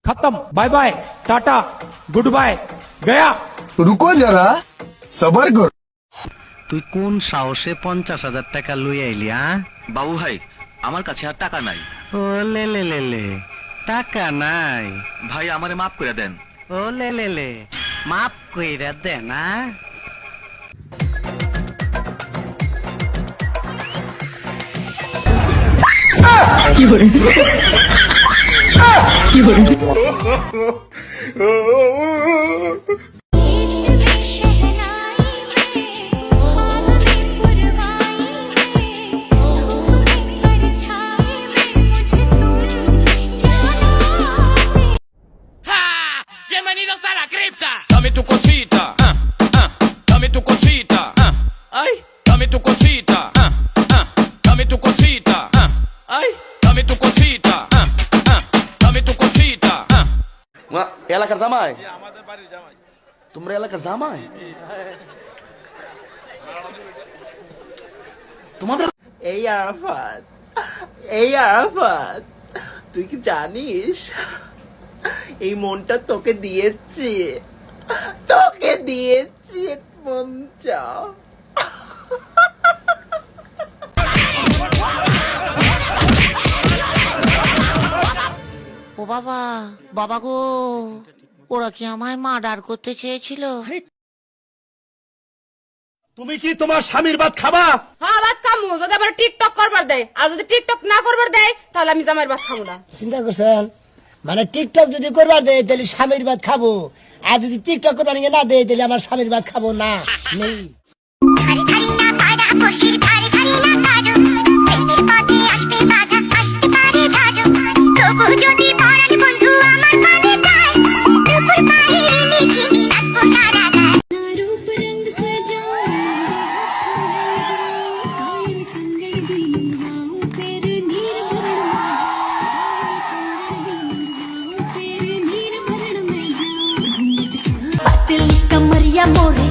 खत्म, bye bye, tata, goodbye, गया। रुको जरा सबर करो। তুই কোন সাহসে 50,000 টাকা লই আইলি? বাবু ভাই, আমার কাছে আর টাকা নাই। ও লে লে লে লে, টাকা নাই? ভাই আমারে মাফ করে দেন। ও লে লে লে, মাফ কইরা দে না। Bienvenidos a la cripta. Dame tu cosita, dame tu cosita, ay, dame tu cosita, dame tu cosita, ay, dame tu cosita, dame tu cosita. এলাকার জামাই? তোমরা এলাকার জামাই? তোমাদের এই আরাফাত তুই কি জানিস এই মনটা তোকে দিয়েছি মনটা। ও বাবা, বাবা গো, ওরা কি আমায় মার্ডার করতে চেয়েছিল? তুমি কি তোমার স্বামীর ভাত খাবা? হ্যাঁ ভাত খামু, যদি আবার টিকটক করবার দেয়, আর যদি টিকটক না করবার দেয় তাহলে আমি জামাইয়ের ভাত খাবো না। চিন্তা করছেন? মানে টিকটক যদি করবার দেয় তাহলে স্বামীর ভাত খাবো, আর যদি টিকটক করবার না দেয় তাহলে আমার স্বামীর ভাত খাবো না। নেই कमरिया मोरे